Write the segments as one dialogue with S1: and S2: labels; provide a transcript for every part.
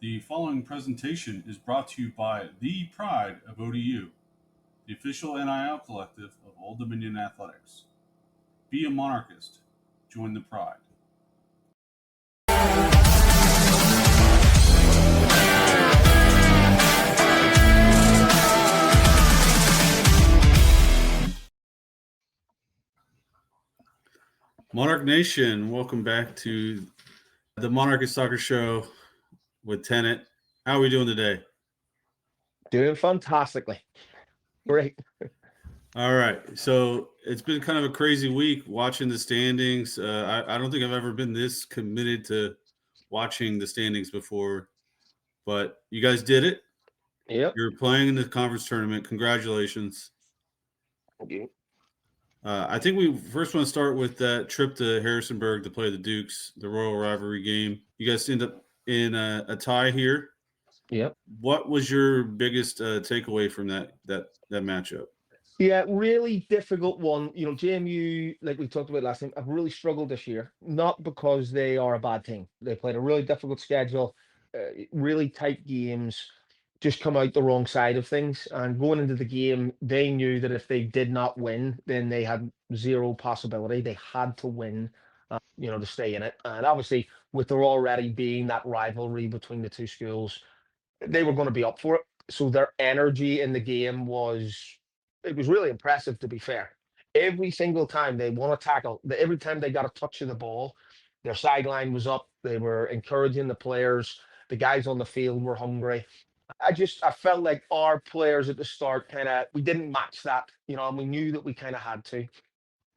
S1: The following presentation is brought to you by the Pride of ODU, the official NIL collective of Old Dominion Athletics. Be a monarchist. Join the Pride. Monarch Nation, welcome back to the Monarchist Soccer Show with Tennant. How are we doing today?
S2: Doing fantastically. Great.
S1: All right. So it's been kind of a crazy week watching the standings. I don't think I've ever been this committed to watching the standings before, but you guys did it.
S2: Yep.
S1: You're playing in the conference tournament. Congratulations.
S2: Thank you.
S1: I think we first want to start with that trip to Harrisonburg to play the Dukes, the Royal Rivalry game. You guys end up in a tie here.
S2: Yep.
S1: What was your biggest takeaway from that matchup?
S2: Yeah, really difficult one. JMU, like we talked about last time, have really struggled this year. Not because they are a bad team. They played a really difficult schedule, really tight games, just come out the wrong side of things. And going into the game, they knew that if they did not win, then they had zero possibility. They had to win, to stay in it. And obviously, with there already being that rivalry between the two schools, they were going to be up for it. So their energy in the game was really impressive, to be fair. Every single time they won a tackle, every time they got a touch of the ball, their sideline was up. They were encouraging the players. The guys on the field were hungry. I felt like our players at the start we didn't match that, and we knew that we kind of had to.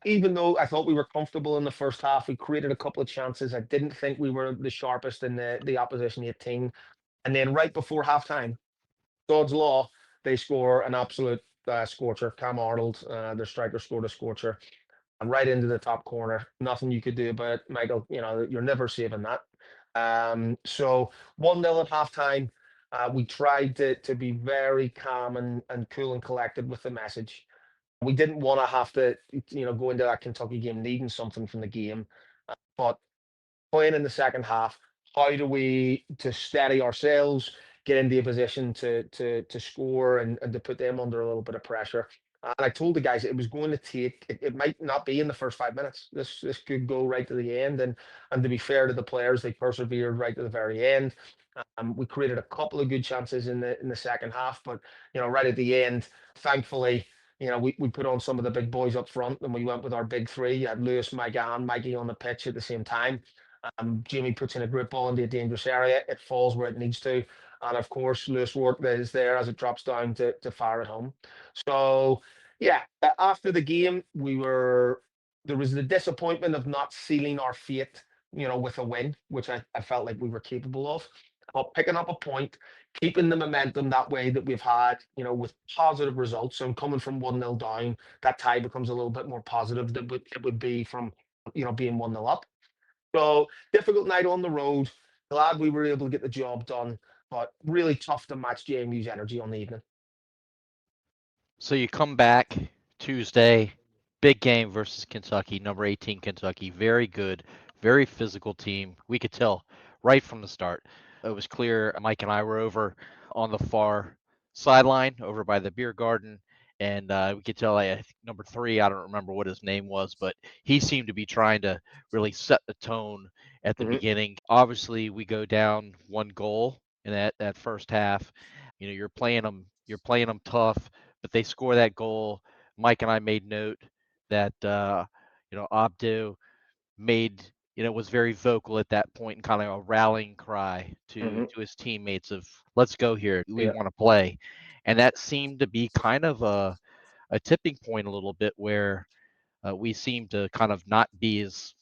S2: Even though I thought we were comfortable in the first half, we created a couple of chances. I didn't think we were the sharpest in the opposition 18. And then right before halftime, God's law, they score an absolute scorcher. Cam Arnold, their striker, scored a scorcher and right into the top corner. Nothing you could do about it, Michael. You're never saving that. So 1-0 at halftime. We tried to be very calm and cool and collected with the message. We didn't want to have to, go into that Kentucky game needing something from the game. But playing in the second half, how do we to steady ourselves, get into a position to score and to put them under a little bit of pressure. And I told the guys it was going to take. It might not be in the first 5 minutes. This could go right to the end. And to be fair to the players, they persevered right to the very end. We created a couple of good chances in the second half, but right at the end, thankfully. We put on some of the big boys up front and we went with our big three. You had Lewis, Mike, and Mikey on the pitch at the same time. Jamie puts in a great ball into a dangerous area. It falls where it needs to. And of course, Lewis Rourke is there as it drops down to fire it home. So, yeah, after the game, there was the disappointment of not sealing our fate, with a win, which I felt like we were capable of. But picking up a point, keeping the momentum that way that we've had, with positive results. So coming from 1-0 down, that tie becomes a little bit more positive than it would be from, being 1-0 up. So difficult night on the road. Glad we were able to get the job done, but really tough to match JMU's energy on the evening.
S3: So you come back Tuesday, big game versus Kentucky, number 18 Kentucky. Very good, very physical team. We could tell right from the start. It was clear Mike and I were over on the far sideline over by the beer garden. And we could tell, I think number 3, I don't remember what his name was, but he seemed to be trying to really set the tone at the beginning. Obviously, we go down 1 goal in that first half. You're playing them tough, but they score that goal. Mike and I made note that Abdu was very vocal at that point and kind of a rallying cry to his teammates of let's go here, we want to play, and that seemed to be kind of a tipping point a little bit where we seemed to kind of not be as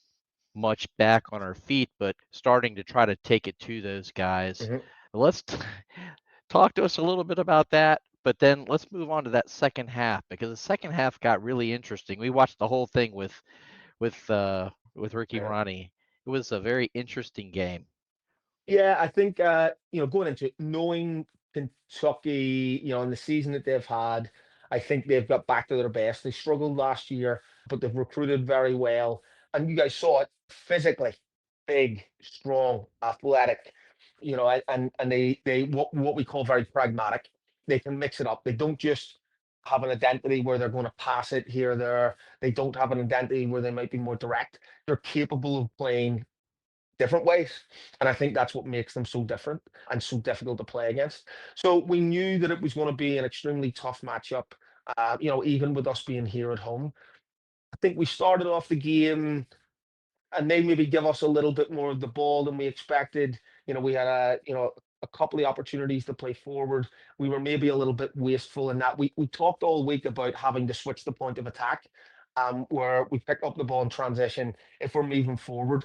S3: much back on our feet, but starting to try to take it to those guys. Let's talk to us a little bit about that, but then let's move on to that second half, because the second half got really interesting. We watched the whole thing with Ricky Ronnie. It was a very interesting game.
S2: Yeah, I think going into it, knowing Kentucky, in the season that they've had, I think they've got back to their best. They struggled last year, but they've recruited very well. And you guys saw it physically, big, strong, athletic. you know, and they what we call very pragmatic. They can mix it up. They don't just have an identity where they're going to pass it here or there. They don't have an identity where they might be more direct. They're capable of playing different ways. And I think that's what makes them so different and so difficult to play against. So we knew that it was going to be an extremely tough matchup, you know, even with us being here at home. I think we started off the game and they maybe give us a little bit more of the ball than we expected. You know, we had a couple of opportunities to play forward. We were maybe a little bit wasteful in that. We talked all week about having to switch the point of attack, where we pick up the ball in transition if we're moving forward.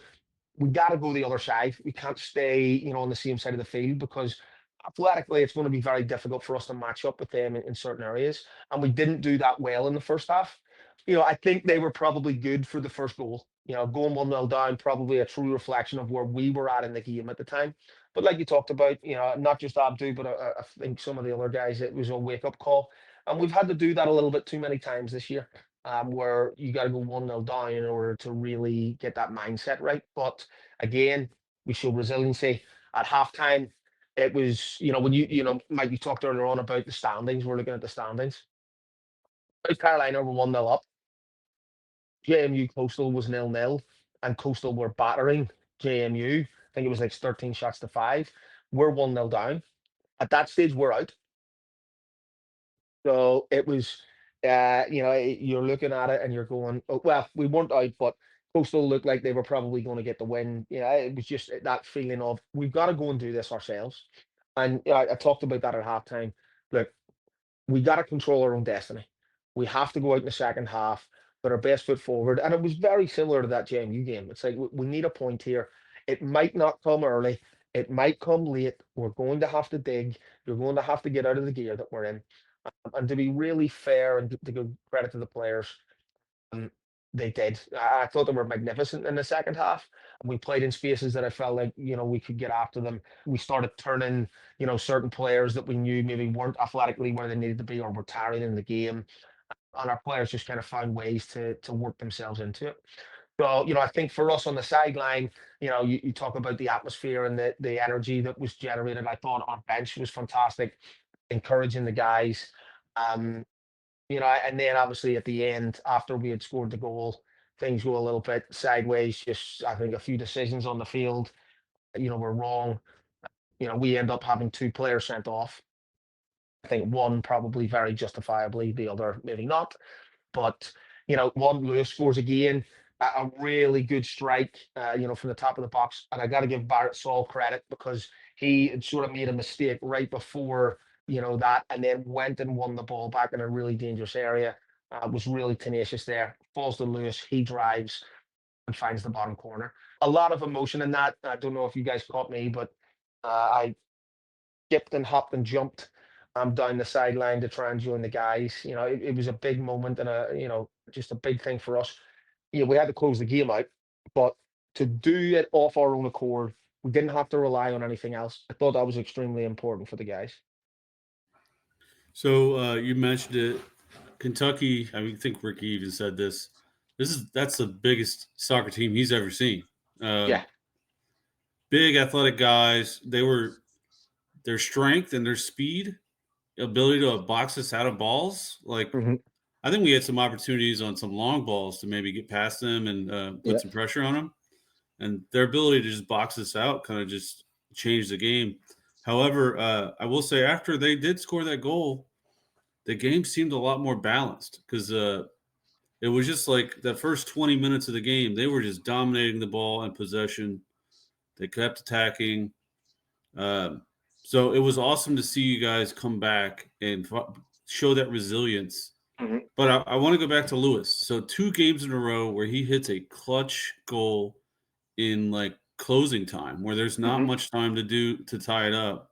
S2: We got to go the other side. We can't stay, you know, on the same side of the field because athletically it's going to be very difficult for us to match up with them in certain areas. And we didn't do that well in the first half. You know, I think they were probably good for the first goal. You know, going 1-0 down, probably a true reflection of where we were at in the game at the time. But like you talked about, you know, not just Abdu, but I think some of the other guys, it was a wake up call. And we've had to do that a little bit too many times this year, where you got to go 1-0 down in order to really get that mindset right. But again, we showed resiliency at halftime. It was, you know, when Mike, you talked earlier on about the standings. We're looking at the standings. South Carolina were 1-0 up. JMU Coastal was 0-0, and Coastal were battering JMU. I think it was like 13 shots to 5. We're 1-0 down. At that stage, we're out. So it was, you're looking at it and you're going, oh, well, we weren't out, but Coastal looked like they were probably going to get the win. You know, it was just that feeling of we've got to go and do this ourselves. And I talked about that at halftime. Look, we got to control our own destiny. We have to go out in the second half, put our best foot forward. And it was very similar to that JMU game. It's like we need a point here. It might not come early. It might come late. We're going to have to dig. You're going to have to get out of the gear that we're in. And to be really fair and to give credit to the players, um, they did. I thought they were magnificent in the second half. And we played in spaces that I felt like, you know, we could get after them. We started turning, you know, certain players that we knew maybe weren't athletically where they needed to be or were tiring in the game. And our players just kind of found ways to work themselves into it. So, you know, I think for us on the sideline, you know, you talk about the atmosphere and the energy that was generated. I thought our bench was fantastic, encouraging the guys. Um, you know, and then obviously at the end, after we had scored the goal, things go a little bit sideways. Just I think a few decisions on the field, you know, were wrong. You know, we end up having 2 players sent off. I think one probably very justifiably, the other maybe not. But you know, one Lewis scores again, a really good strike, you know, from the top of the box. And I got to give Barrett Saul credit because he had sort of made a mistake right before, you know, that, and then went and won the ball back in a really dangerous area. Was really tenacious there. Falls to Lewis, he drives and finds the bottom corner. A lot of emotion in that. I don't know if you guys caught me, but I skipped and hopped and jumped down the sideline to try and join the guys. You know, it was a big moment and just a big thing for us. You know, we had to close the game out, but to do it off our own accord, we didn't have to rely on anything else. I thought that was extremely important for the guys.
S1: So you mentioned it, Kentucky. I mean, I think Ricky even said this. That's the biggest soccer team he's ever seen.
S2: Yeah.
S1: Big athletic guys. Their strength and their speed, ability to box us out of balls. Like
S2: Mhm.
S1: I think we had some opportunities on some long balls to maybe get past them and put
S2: Yeah.
S1: some pressure on them. And their ability to just box us out kind of just changed the game. However, I will say after they did score that goal, the game seemed a lot more balanced because it was just like the first 20 minutes of the game, they were just dominating the ball and possession. They kept attacking. Um, so it was awesome to see you guys come back and show that resilience.
S2: Mhm.
S1: But I want to go back to Lewis. So 2 games in a row where he hits a clutch goal in like closing time, where there's not
S2: Mhm.
S1: much time to tie it up.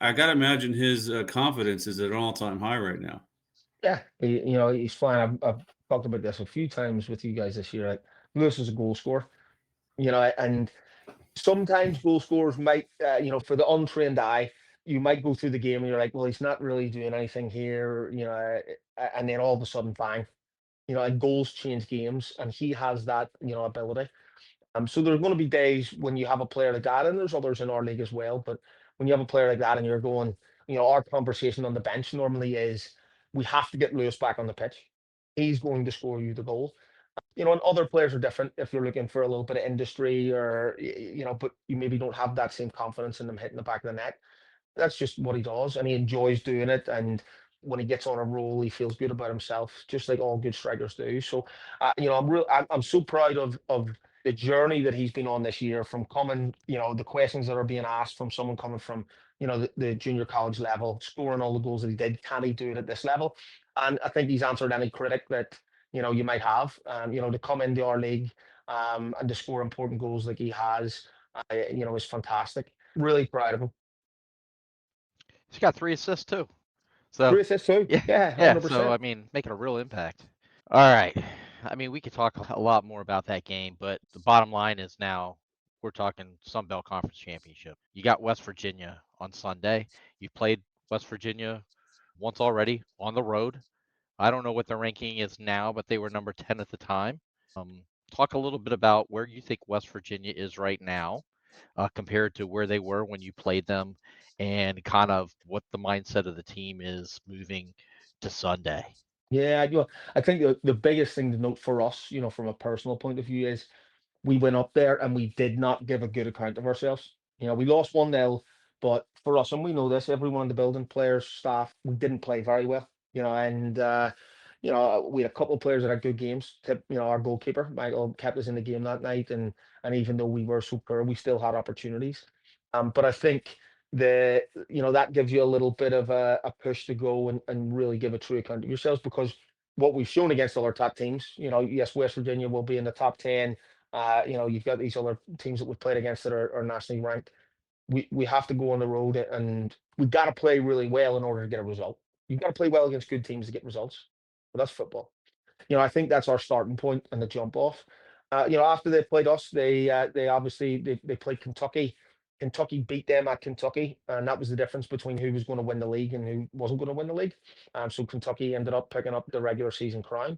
S1: I got to imagine his confidence is at an all-time high right now.
S2: Yeah. He's fine. I've talked about this a few times with you guys this year. Like, Lewis is a goal scorer, and sometimes goal scorers might, for the untrained eye, you might go through the game and you're like, well, he's not really doing anything here, and then all of a sudden, bang, and goals change games, and he has that, ability. So there's going to be days when you have a player like that, and there's others in our league as well. But when you have a player like that and you're going, our conversation on the bench normally is, we have to get Lewis back on the pitch. He's going to score you the goal. And other players are different if you're looking for a little bit of industry or, but you maybe don't have that same confidence in them hitting the back of the net. That's just what he does, and he enjoys doing it. And when he gets on a roll, he feels good about himself, just like all good strikers do. So, I'm so proud of the journey that he's been on this year, from coming, the questions that are being asked from someone coming from, the junior college level, scoring all the goals that he did. Can he do it at this level? And I think he's answered any critic that, you might have. To come into our league, and to score important goals like he has, is fantastic. Really proud of him.
S3: He's got 3 assists too. So
S2: 3 assists too.
S3: yeah,
S2: Yeah,
S3: yeah.
S2: 100%.
S3: So I mean, making a real impact. All right. I mean, we could talk a lot more about that game, but the bottom line is now we're talking Sun Belt Conference Championship. You got West Virginia on Sunday. You played West Virginia once already on the road. I don't know what the ranking is now, but they were number 10 at the time. Talk a little bit about where you think West Virginia is right now, compared to where they were when you played them, and kind of what the mindset of the team is moving to Sunday.
S2: Yeah, I think the biggest thing to note for us, from a personal point of view, is we went up there and we did not give a good account of ourselves. We lost 1-0, but for us, and we know this, everyone in the building, players, staff, we didn't play very well. And we had a couple of players that had good games. Our goalkeeper Michael kept us in the game that night, and even though we were so poor, we still had opportunities. But I think that gives you a little bit of a push to go and really give a true account of yourselves, because what we've shown against other top teams, yes, West Virginia will be in the top 10. You've got these other teams that we've played against that are nationally ranked. We have to go on the road, and we've got to play really well in order to get a result. You've got to play well against good teams to get results. But that's football. I think that's our starting point and the jump off. After they played us, they obviously they played Kentucky. Kentucky beat them at Kentucky, and that was the difference between who was going to win the league and who wasn't going to win the league. So Kentucky ended up picking up the regular season crown.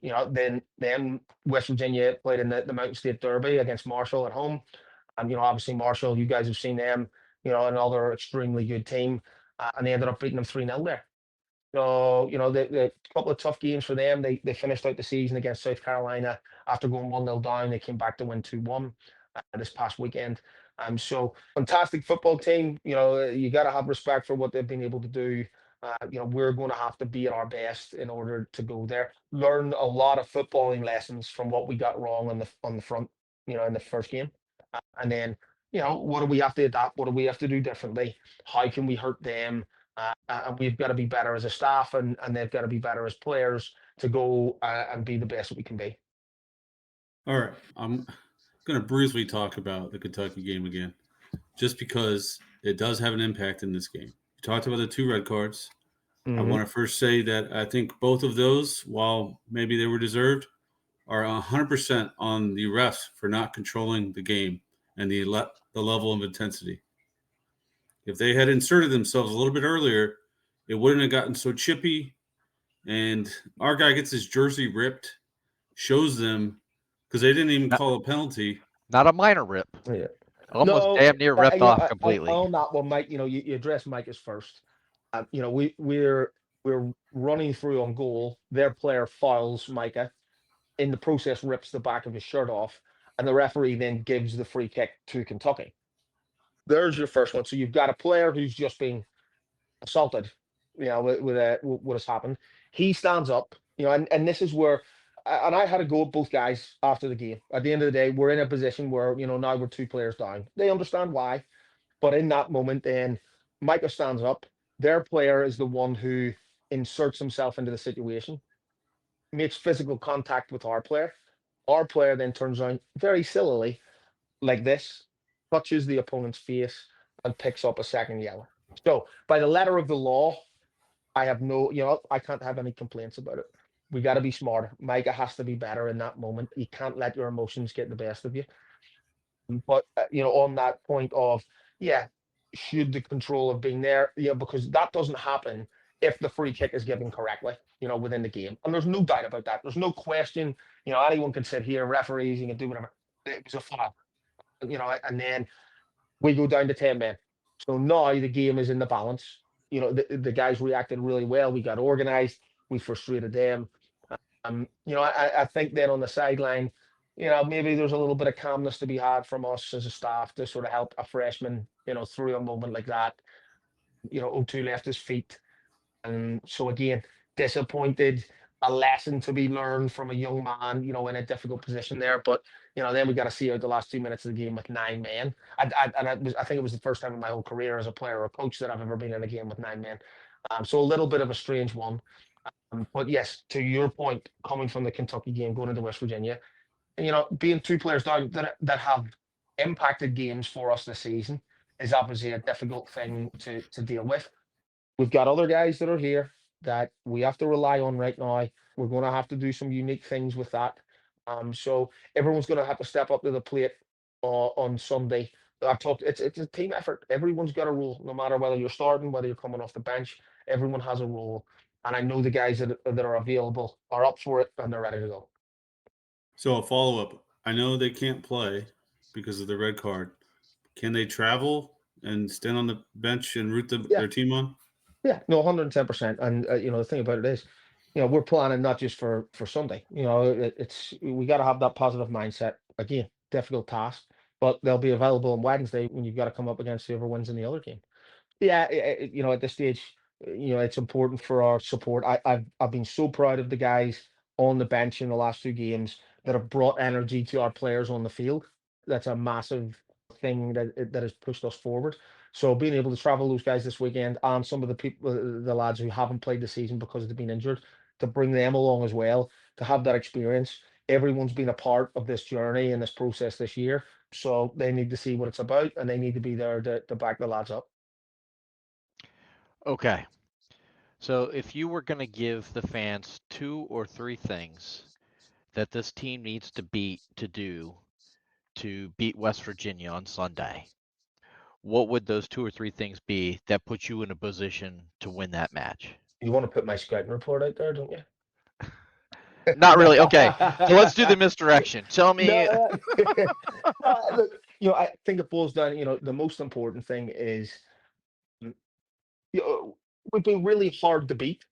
S2: Then West Virginia played in the Mountain State Derby against Marshall at home. And obviously Marshall, you guys have seen them, another extremely good team, and they ended up beating them 3-0 there. So, the couple of tough games for them. They finished out the season against South Carolina after going 1-0 down. They came back to win 2-1 this past weekend. So fantastic football team. You got to have respect for what they've been able to do. We're going to have to be at our best in order to go there. Learn a lot of footballing lessons from what we got wrong on the front, in the first game, and then what do we have to adapt? What do we have to do differently? How can we hurt them? And we've got to be better as a staff, and they've got to be better as players to go and be the best that we can be.
S1: All right. I'm going to briefly talk about the Kentucky game again, just because it does have an impact in this game. You talked about the 2 red cards. I want to first say that I think both of those, while maybe they were deserved, are 100% on the refs for not controlling the game and the level of intensity. If they had inserted themselves a little bit earlier, it wouldn't have gotten so chippy. And our guy gets his jersey ripped, shows them, because they didn't even call a penalty.
S3: Not a minor rip.
S2: Yeah.
S3: Almost damn near ripped off completely.
S2: On that one, Mike, you address Mike as first. We're running through on goal. Their player fouls Micah. In the process, rips the back of his shirt off, and the referee then gives the free kick to Kentucky. There's your first one. So you've got a player who's just been assaulted, with what has happened. He stands up, and this is where, and I had to go at both guys after the game. At the end of the day, we're in a position where, now we're 2 players down. They understand why, but in that moment, then Micah stands up. Their player is the one who inserts himself into the situation, makes physical contact with our player. Our player then turns around very sillily, like this, touches the opponent's face, and picks up a second yellow. So by the letter of the law, I have I can't have any complaints about it. We got to be smarter. Micah has to be better in that moment. You can't let your emotions get the best of you. But on that point of, should the control have been there? Because that doesn't happen if the free kick is given correctly, within the game. And there's no doubt about that. There's no question. Anyone can sit here, referees, you can do whatever. it was a foul, and then we go down to 10 men. So now the game is in the balance. The guys reacted really well. We got organized. We frustrated them. I think then on the sideline, maybe there's a little bit of calmness to be had from us as a staff to sort of help a freshman, through a moment like that. O2 left his feet. And so again, disappointed, a lesson to be learned from a young man, in a difficult position there. But then we got to see out the last 2 minutes of the game with 9 men. I think it was the first time in my whole career as a player or a coach that I've ever been in a game with 9 men. So a little bit of a strange one. But yes, to your point, coming from the Kentucky game, going into West Virginia, being 2 players down that have impacted games for us this season is obviously a difficult thing to deal with. We've got other guys that are here that we have to rely on right now. We're going to have to do some unique things with that. So everyone's going to have to step up to the plate on Sunday. I've talked. It's a team effort. Everyone's got a role, no matter whether you're starting, whether you're coming off the bench. Everyone has a role, and I know the guys that are available are up for it and they're ready to go.
S1: So a follow-up. I know they can't play because of the red card. Can they travel and stand on the bench and root
S2: Yeah.
S1: their team on?
S2: Yeah, no, 110%. And the thing about it is, we're planning not just for Sunday. It's we got to have that positive mindset. Again, difficult task, but they'll be available on Wednesday when you've got to come up against whoever wins in the other game. Yeah, at this stage, it's important for our support. I've been so proud of the guys on the bench in the last 2 games that have brought energy to our players on the field. That's a massive thing that has pushed us forward. So being able to travel those guys this weekend and some of the people, the lads who haven't played the season because they've been injured, to bring them along as well, to have that experience. Everyone's been a part of this journey and this process this year, so they need to see what it's about and they need to be there to back the lads up.
S3: Okay. So if you were going to give the fans 2 or 3 things that this team needs to do to beat West Virginia on Sunday, what would those 2 or 3 things be that put you in a position to win that match?
S2: You want to put my scouting report out there, don't you?
S3: Not really. Okay. So let's do the misdirection. Tell me.
S2: No, look, I think it boils down. The most important thing is, mm, we've been really hard to beat.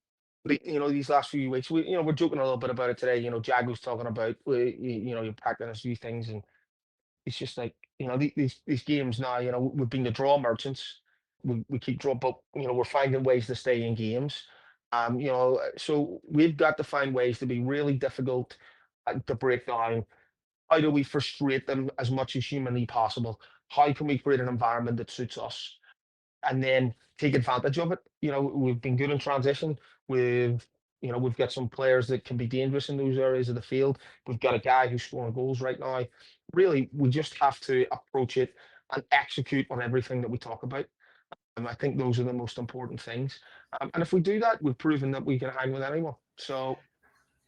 S2: These last few weeks, we're joking a little bit about it today. Jag was talking about, you practice a few things, and it's just like, these games now. We've been the draw merchants. We keep draw, but we're finding ways to stay in games. So we've got to find ways to be really difficult to break down. How do we frustrate them as much as humanly possible? How can we create an environment that suits us? And then take advantage of it. We've been good in transition. We've got some players that can be dangerous in those areas of the field. We've got a guy who's scoring goals right now. Really, we just have to approach it and execute on everything that we talk about. And I think those are the most important things. And if we do that, we've proven that we can hang with anyone. So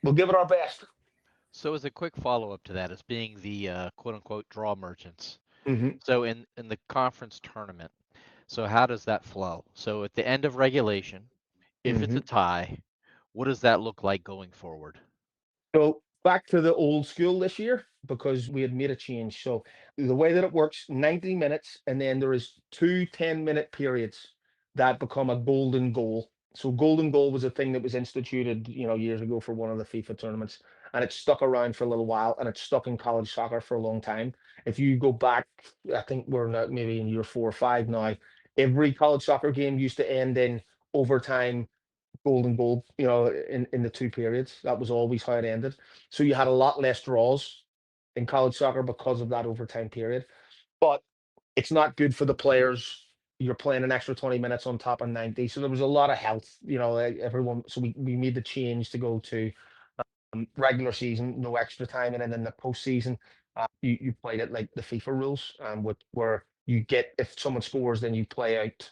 S2: we'll give it our best.
S3: So as a quick follow-up to that, as being the quote-unquote draw merchants.
S2: Mm-hmm.
S3: So in the conference tournament, so how does that flow? So at the end of regulation, if it's a tie, what does that look like going forward?
S2: So back to the old school this year because we had made a change. So the way that it works, 90 minutes, and then there is 2 10-minute periods that become a golden goal. So golden goal was a thing that was instituted, years ago for one of the FIFA tournaments, and it stuck around for a little while, and it's stuck in college soccer for a long time. If you go back, I think we're now maybe in year 4 or 5 now. Every college soccer game used to end in overtime, golden goal, in the 2 periods. That was always how it ended. So you had a lot less draws in college soccer because of that overtime period. But it's not good for the players. You're playing an extra 20 minutes on top of 90. So there was a lot of health, everyone. So we made the change to go to regular season, no extra time. And then in the postseason, you played it like the FIFA rules, where you get, if someone scores, then you play out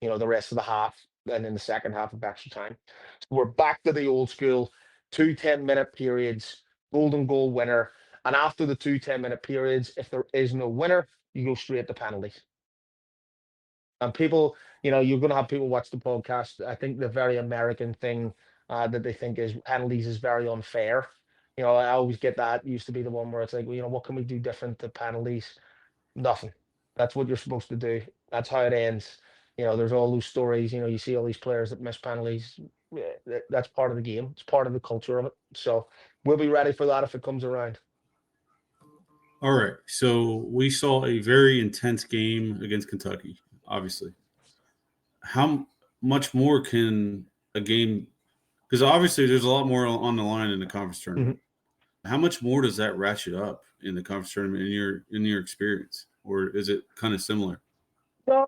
S2: the rest of the half, and in the second half of extra time. So we're back to the old school 2 10-minute periods, golden goal winner. And after the 2 10-minute periods, if there is no winner, you go straight to penalties. And people, you're going to have people watch the podcast. I think the very American thing that they think is penalties is very unfair. I always get that. Used to be the one where it's like, well, what can we do different? The penalties, nothing. That's what you're supposed to do. That's how it ends. There's all those stories. You see all these players that miss penalties. Yeah, that's part of the game. It's part of the culture of it. So we'll be ready for that if it comes around.
S1: All right. So we saw a very intense game against Kentucky, obviously. How much more can a game, because obviously there's a lot more on the line in the conference tournament. How much more does that ratchet up in the conference tournament in your experience, or is it kind of similar?
S2: No,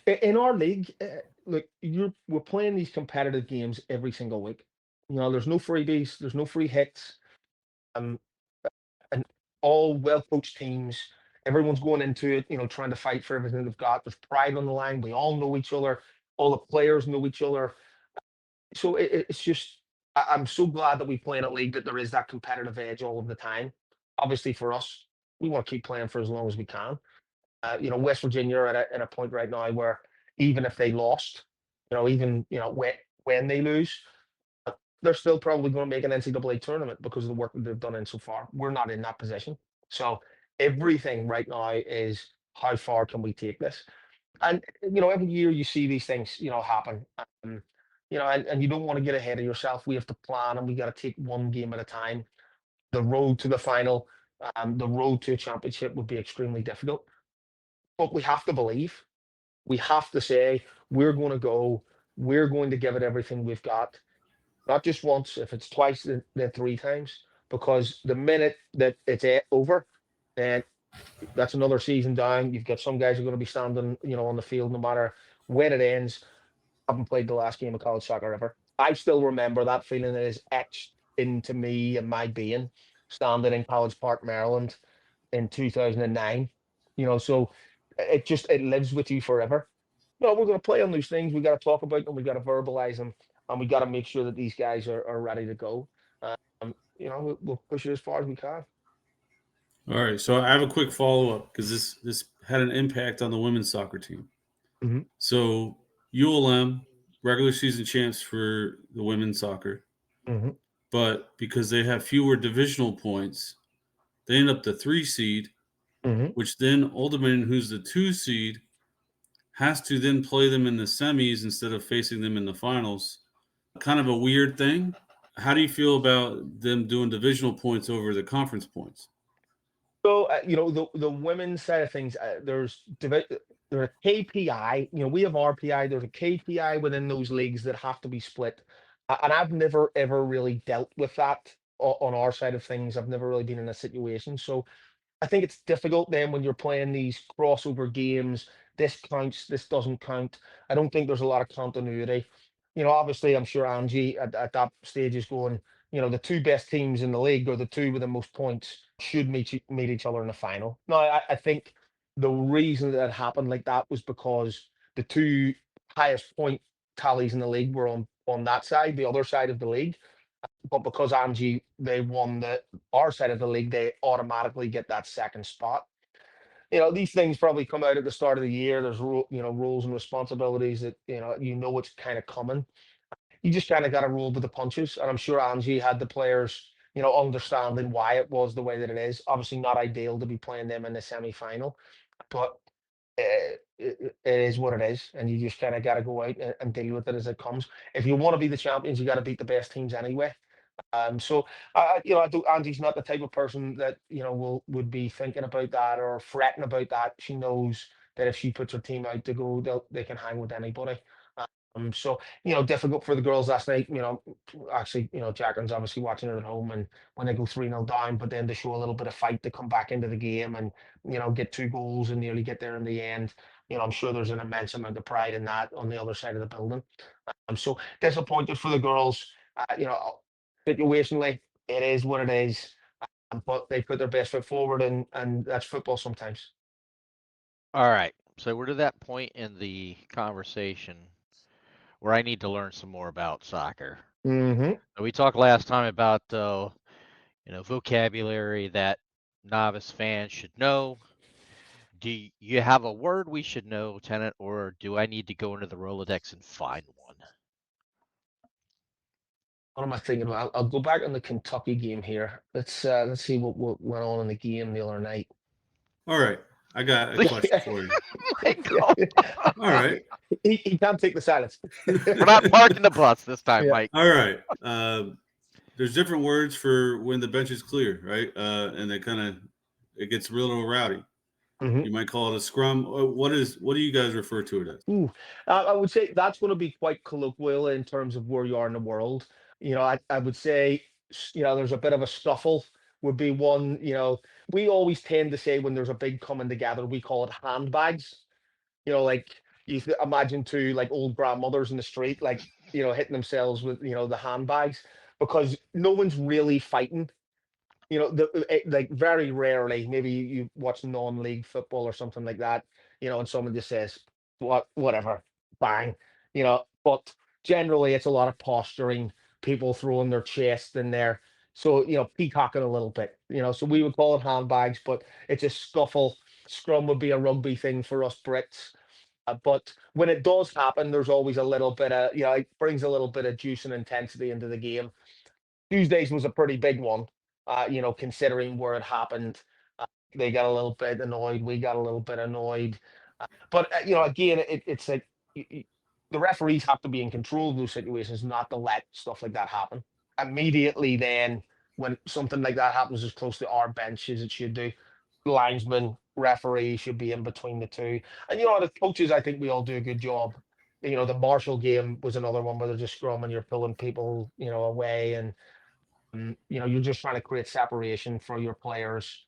S2: in our league, look, we're playing these competitive games every single week. There's no freebies, there's no free hits, um, and all well coached teams. Everyone's going into it, trying to fight for everything they've got. There's pride on the line. We all know each other. All the players know each other. So it's just, I'm so glad that we play in a league that there is that competitive edge all of the time. Obviously, for us, we want to keep playing for as long as we can. West Virginia are at a point right now where even if they lost, even when they lose, they're still probably going to make an NCAA tournament because of the work that they've done in so far. We're not in that position, so everything right now is how far can we take this? And every year you see these things, happen. And you don't want to get ahead of yourself. We have to plan, and we got to take one game at a time. The road to the final, the road to a championship would be extremely difficult. But we have to believe. We have to say we're going to go. We're going to give it everything we've got. Not just once. If it's twice, then three times. Because the minute that it's over, then that's another season down. You've got some guys who are going to be standing, on the field no matter when it ends. I haven't played the last game of college soccer ever. I still remember that feeling that is etched into me and my being, standing in College Park, Maryland in 2009. So it lives with you forever. We're going to play on those things. We got to talk about them. We got to verbalize them, and we got to make sure that these guys are ready to go. We'll push it as far as we can.
S1: All right. So I have a quick follow up because this had an impact on the women's soccer team.
S2: Mm-hmm.
S1: So ULM regular season champs for the women's soccer,
S2: Mm-hmm.
S1: but because they have fewer divisional points, they end up the 3 seed,
S2: Mm-hmm.
S1: which then Old Dominion, who's the 2 seed, has to then play them in the semis instead of facing them in the finals. Kind of a weird thing. How do you feel about them doing divisional points over the conference points?
S2: So the women's side of things, there's a KPI. We have RPI. There's a KPI within those leagues that have to be split, and I've never ever really dealt with that on our side of things. I've never really been in a situation. So I think it's difficult then when you're playing these crossover games. This counts, this doesn't count. I don't think there's a lot of continuity. Obviously, I'm sure Angie at that stage is going, the two best teams in the league or the two with the most points should meet each other in the final. No, I think the reason that happened like that was because the two highest point tallies in the league were on that side, the other side of the league. But because Angie they won our side of the league, they automatically get that second spot. These things probably come out at the start of the year. There's rules and responsibilities that it's kind of coming. You just kind of got to roll with the punches. And I'm sure Angie had the players, understanding why it was the way that it is. Obviously, not ideal to be playing them in the semi-final, but it is what it is, and you just kind of got to go out and deal with it as it comes. If you want to be the champions, you got to beat the best teams anyway. So I do. Andy's not the type of person that would be thinking about that or fretting about that. She knows that if she puts her team out to go, they can hang with anybody. So difficult for the girls last night. Actually, Jacqueline's obviously watching it at home, and when they go 3-0 down, but then they show a little bit of fight to come back into the game and get 2 goals and nearly get there in the end. I'm sure there's an immense amount of pride in that on the other side of the building. I'm so disappointed for the girls. Situationally, it is what it is, but they put their best foot forward, and that's football sometimes.
S3: All right. So we're to that point in the conversation where I need to learn some more about soccer.
S2: Mm-hmm.
S3: We talked last time about vocabulary that novice fans should know. Do you have a word we should know, Tennant, or do I need to go into the Rolodex and find one?
S2: What am I thinking about? I'll go back on the Kentucky game here. Let's see what went on in the game the other night.
S1: All right, I got a question for you.
S3: Michael,
S1: All right,
S2: he can't take the silence.
S3: we're not parking the bus this time,
S2: Yeah.
S3: Mike.
S1: all right. There's different words for when the bench is clear, right? And it gets a little rowdy.
S2: Mhm.
S1: You might call it a scrum. What do you guys refer to it as?
S2: Ooh, I would say that's going to be quite colloquial in terms of where you are in the world. I would say, there's a bit of a scuffle would be one. We always tend to say when there's a big coming together, we call it handbags. Like imagine two like old grandmothers in the street, like, hitting themselves with, the handbags because no one's really fighting. Like very rarely, maybe you watch non-league football or something like that, and someone just says, whatever, bang, but generally it's a lot of posturing, people throwing their chest in there. So, peacocking a little bit, so we would call it handbags, but it's a scuffle. Scrum would be a rugby thing for us Brits. But when it does happen, there's always a little bit of, it brings a little bit of juice and intensity into the game. Tuesdays was a pretty big one, considering where it happened. They got a little bit annoyed. We got a little bit annoyed. But, again, it's like the referees have to be in control of those situations, not to let stuff like that happen. Immediately, then, when something like that happens as close to our bench as it should do, linesman, referee should be in between the two. And, the coaches, I think we all do a good job. The Marshall game was another one where they're just scrumming, you're pulling people, away, and you're just trying to create separation for your players.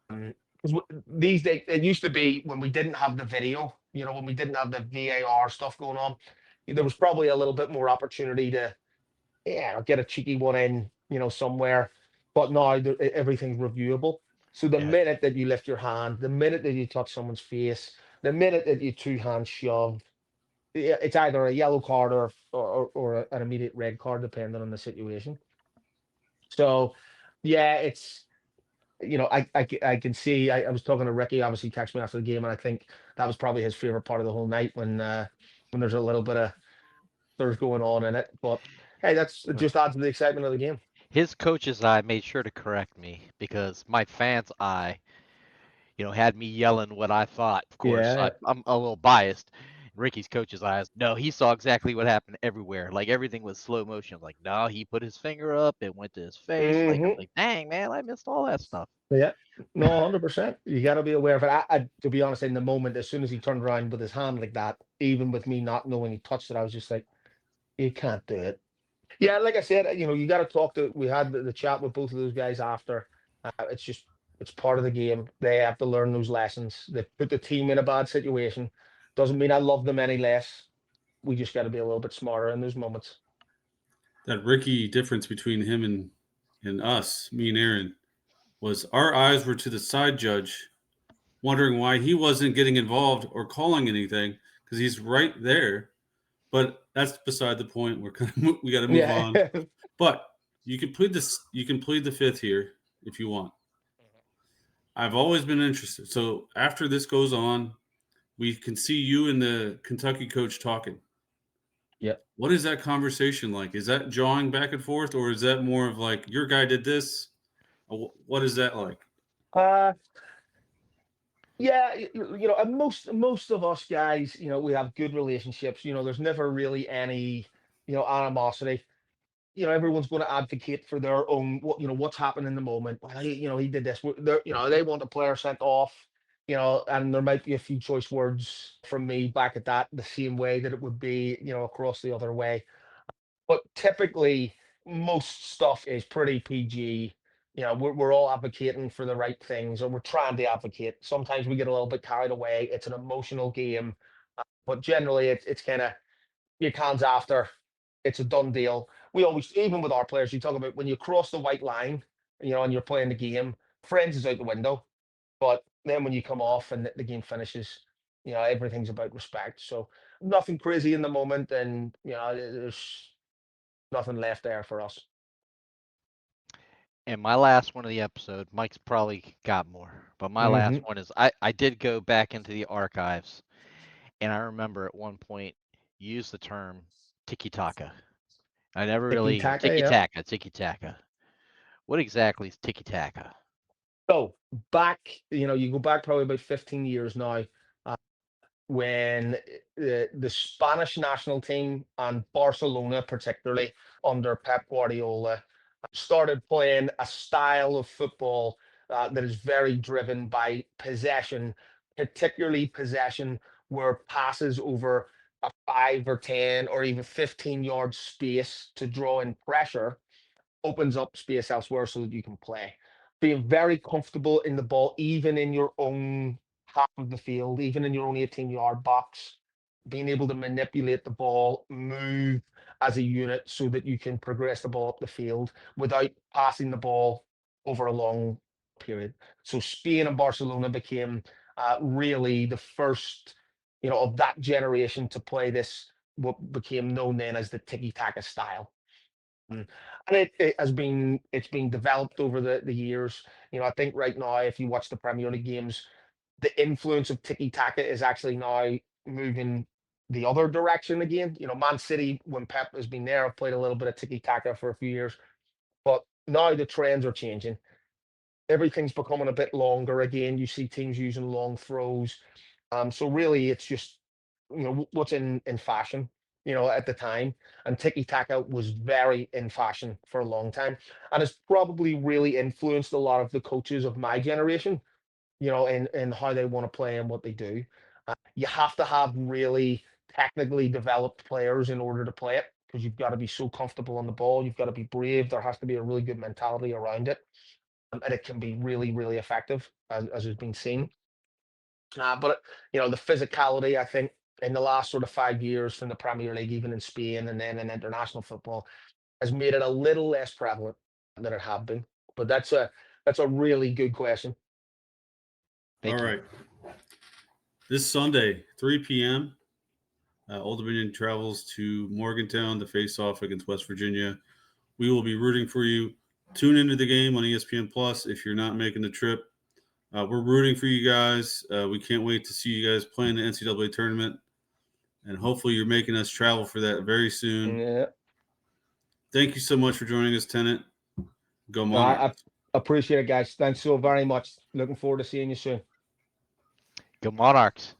S2: Because these days, it used to be when we didn't have the video, when we didn't have the VAR stuff going on, there was probably a little bit more opportunity to, get a cheeky one in, somewhere. But now everything's reviewable. So the
S3: Yeah.
S2: minute that you lift your hand, the minute that you touch someone's face, the minute that you two hands shove, it's either a yellow card or an immediate red card, depending on the situation. So, yeah, it's I can see. I was talking to Ricky. Obviously, he texted me after the game, and I think that was probably his favorite part of the whole night when there's a little bit of there's going on in it. But hey, it just adds to the excitement of the game.
S3: His coach's eye made sure to correct me because my fan's eye, had me yelling what I thought. Of course,
S2: Yeah.
S3: I'm a little biased. Ricky's coach's eyes, no, he saw exactly what happened everywhere. Like everything was slow motion. Like, no, he put his finger up, it went to his face. Like, I'm
S2: Hmm.
S3: like, dang, man, I missed all that stuff.
S2: Yeah. No, 100%. You got to be aware of it. To be honest, in the moment, as soon as he turned around with his hand like that, even with me not knowing he touched it, I was just like, you can't do it. Yeah, like I said, you got to talk to. We had the chat with both of those guys after. It's part of the game. They have to learn those lessons. They put the team in a bad situation. Doesn't mean I love them any less. We just got to be a little bit smarter in those moments.
S1: That Ricky difference between him and us, me and Aaron, was our eyes were to the side judge, wondering why he wasn't getting involved or calling anything because he's right there. But that's beside the point. We got to move
S2: Yeah.
S1: on. But you can plead this. You can plead the fifth here if you want. I've always been interested. So after this goes on, we can see you and the Kentucky coach talking.
S2: Yeah.
S1: What is that conversation like? Is that jawing back and forth, or is that more of like your guy did this? What is that like?
S2: Uh, yeah, and most of us guys, we have good relationships. There's never really any, animosity. Everyone's going to advocate for their own, what's happened in the moment. Well, he did this. They want a player sent off, and there might be a few choice words from me back at that the same way that it would be, across the other way. But typically, most stuff is pretty PG. We're all advocating for the right things, or we're trying to advocate. Sometimes we get a little bit carried away. It's an emotional game, but generally, it's kind of your hands after. It's a done deal. We always, even with our players, you talk about when you cross the white line, and you're playing the game, friends is out the window. But then when you come off and the game finishes, everything's about respect. So nothing crazy in the moment, and there's nothing left there for us.
S3: And my last one of the episode, Mike's probably got more, but my last one is I did go back into the archives, and I remember at one point you used the term tiki-taka. I never really
S2: Tiki-taka, yeah.
S3: tiki-taka, tiki-taka. What exactly is tiki-taka?
S2: So back, you go back probably about 15 years now, when the Spanish national team and Barcelona, particularly under Pep Guardiola, started playing a style of football that is very driven by possession, particularly possession where passes over a 5 or 10 or even 15-yard space to draw in pressure opens up space elsewhere so that you can play. Being very comfortable in the ball, even in your own half of the field, even in your own 18-yard box, being able to manipulate the ball, move as a unit so that you can progress the ball up the field without passing the ball over a long period. So Spain and Barcelona became really the first, of that generation to play this, what became known then as the tiki-taka style. And it's been developed over the years. I think right now, if you watch the Premier League games, the influence of tiki taka is actually now moving the other direction again. Man City, when Pep has been there, have played a little bit of tiki taka for a few years, but now the trends are changing. Everything's becoming a bit longer again. You see teams using long throws. So really, it's just what's in fashion, at the time. And tiki taka was very in fashion for a long time, and it's probably really influenced a lot of the coaches of my generation, in how they want to play and what they do. You have to have really technically developed players in order to play it because you've got to be so comfortable on the ball. You've got to be brave. There has to be a really good mentality around it, and it can be really, really effective, as has been seen. But the physicality, I think, in the last sort of 5 years from the Premier League, even in Spain and then in international football, has made it a little less prevalent than it had been. But that's a really good question.
S3: Thank
S1: All
S3: you.
S1: right. This Sunday, 3 p.m., Old Dominion travels to Morgantown to face off against West Virginia. We will be rooting for you. Tune into the game on ESPN Plus if you're not making the trip. We're rooting for you guys. We can't wait to see you guys play in the NCAA tournament. And hopefully you're making us travel for that very soon.
S2: Yeah.
S1: Thank you so much for joining us, Tennant. Go
S2: I
S1: Monarchs.
S2: appreciate it, guys. Thanks so very much. Looking forward to seeing you soon.
S3: Go Monarchs.